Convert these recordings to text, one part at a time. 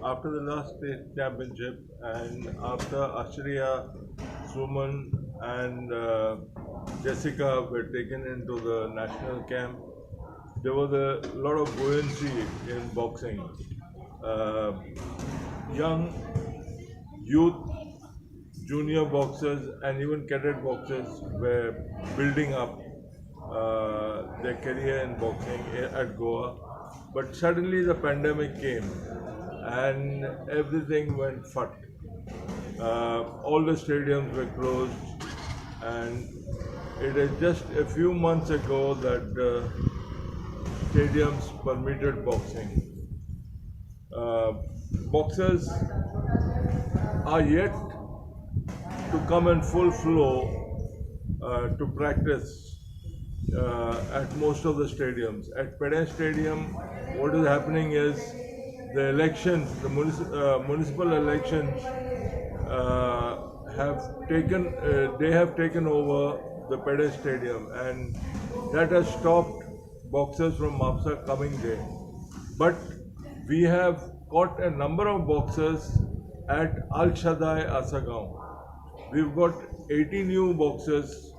after the last state championship and after Ashriya, Suman and Jessica were taken into the national camp, there was a lot of buoyancy in boxing. Young youth, junior boxers and even cadet boxers were building up their career in boxing at Goa. But suddenly the pandemic came and everything went fut. All the stadiums were closed, and it is just a few months ago that stadiums permitted boxing. Boxers are yet to come in full flow to practice at most of the stadiums. At Peden Stadium, what is happening is the elections, the municipal elections they have taken over the Peden Stadium, and that has stopped boxers from Mapsa coming there. But we have got a number of boxers at Al Shaddai Asagaon. We've got 80 new boxers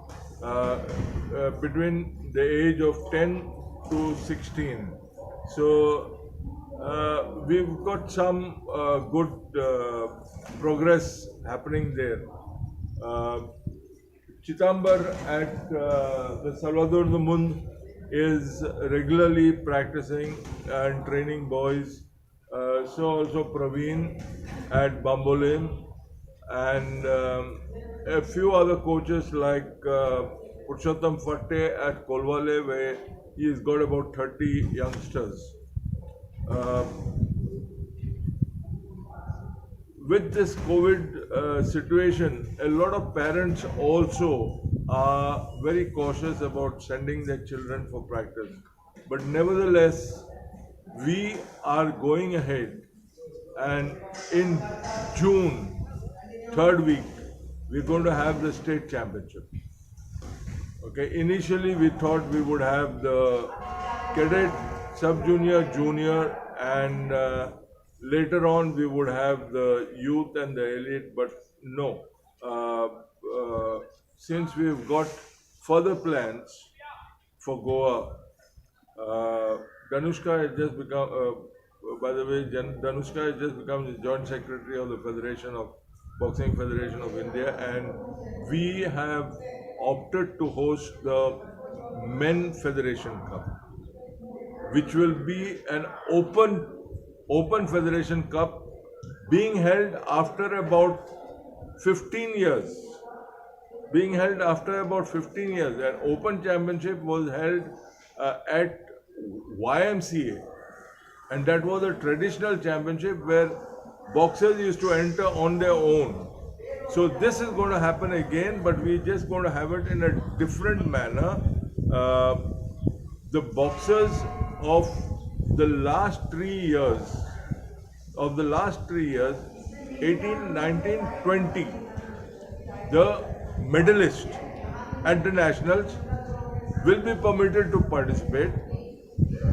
between the age of 10 to 16. So we've got some good progress happening there. Chitambar at the Salvador the Mund is regularly practicing and training boys. So also Praveen at Bambolim, and a few other coaches like Purushottam Fatte at Kolwale, where he's got about 30 youngsters. With this COVID situation, a lot of parents also are very cautious about sending their children for practice. But nevertheless, we are going ahead, and in June, third week, we're going to have the state championship. Okay, initially we thought we would have the cadet, sub-junior, junior, and later on we would have the youth and the elite, but no. Since we've got further plans for Goa, Danushka has just become, by the way, Danushka has just become the Joint Secretary of the Boxing Federation of India, and we have opted to host the Men Federation Cup, which will be an open Federation Cup being held after about 15 years. An open championship was held at YMCA, and that was a traditional championship where boxers used to enter on their own. So this is going to happen again, but we're just going to have it in a different manner. The boxers of the last 3 years, 18, 19, 20, the medalists at the nationals will be permitted to participate,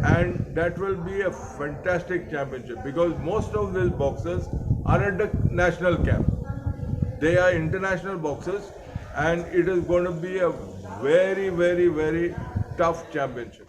and that will be a fantastic championship because most of these boxers are at the national camp. They are international boxers, and it is going to be a very, very, very tough championship.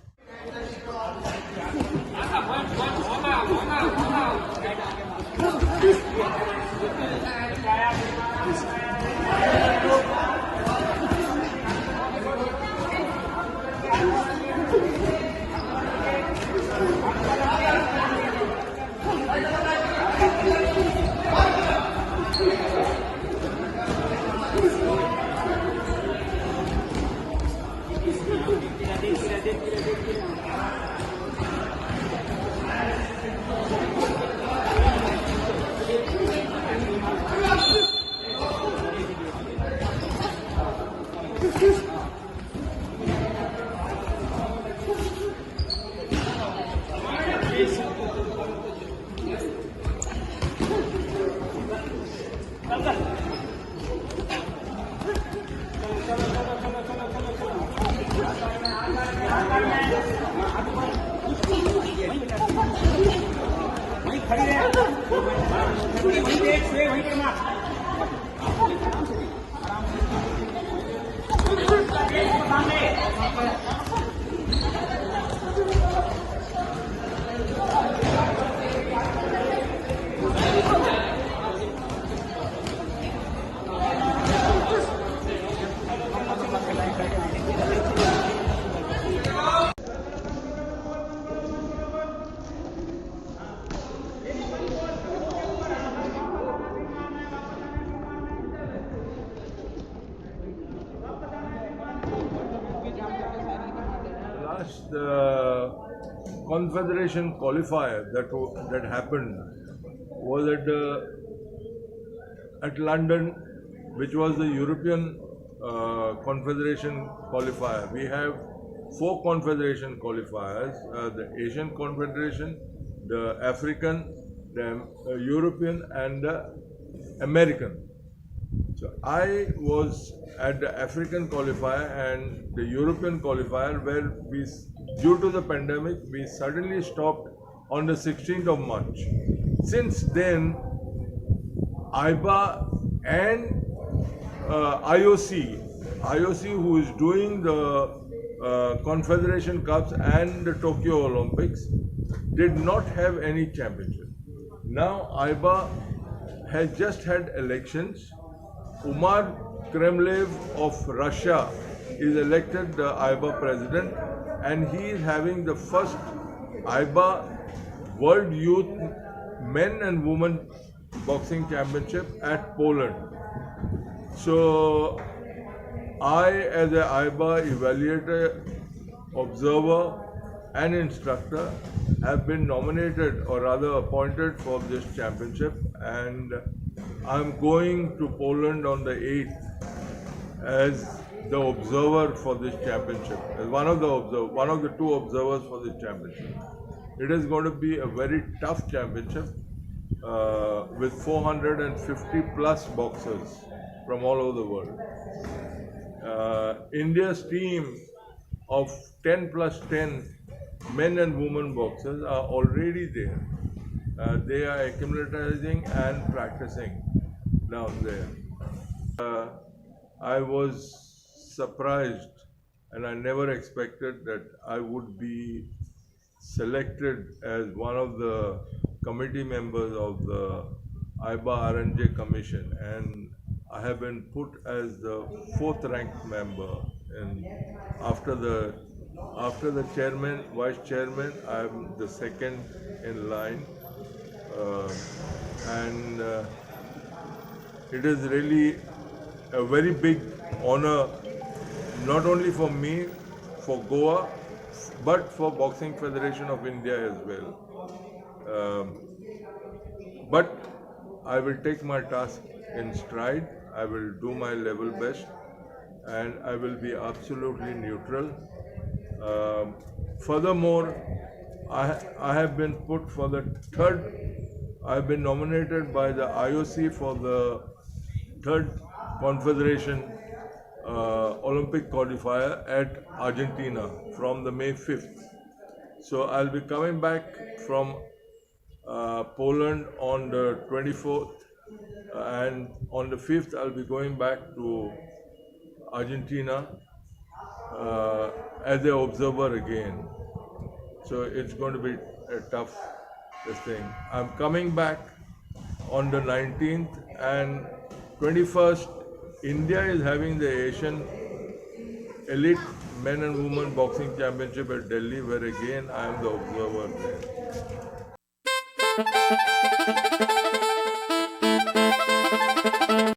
Last Confederation qualifier that happened was at London, which was the European Confederation qualifier. We have 4 Confederation qualifiers: the Asian Confederation, the African, the European, and the American. So I was at the African qualifier and the European qualifier, where due to the pandemic, we suddenly stopped on the 16th of March. Since then, IBA and IOC, who is doing the Confederation Cups and the Tokyo Olympics, did not have any championship. Now IBA has just had elections. Umar Kremlev of Russia is elected the IBA president, and he is having the first IBA World Youth Men and Women Boxing Championship at Poland. So I, as an IBA evaluator, observer and instructor, have been nominated, or rather appointed, for this championship, and I'm going to Poland on the 8th as the observer for this championship, as one of the 2 observers for this championship. It is going to be a very tough championship with 450 plus boxers from all over the world. India's team of 10 plus 10 men and women boxers are already there. They are acclimatizing and practicing down there. I was surprised, and I never expected that I would be selected as one of the committee members of the IBA RNJ Commission, and I have been put as the 4th ranked member. And after the chairman, vice chairman, I am the 2nd in line. And it is really a very big honor, not only for me, for Goa, but for Boxing Federation of India as well. But I will take my task in stride. I will do my level best, and I will be absolutely neutral. Furthermore, I have been put for the 3rd. I have been nominated by the IOC for the 3rd Confederation Olympic qualifier at Argentina from the May 5th. So I'll be coming back from Poland on the 24th, and on the 5th I'll be going back to Argentina as an observer again. So it's going to be a tough thing. I'm coming back on the 19th, and 21st, India is having the Asian Elite Men and Women Boxing Championship at Delhi, where again I am the observer there.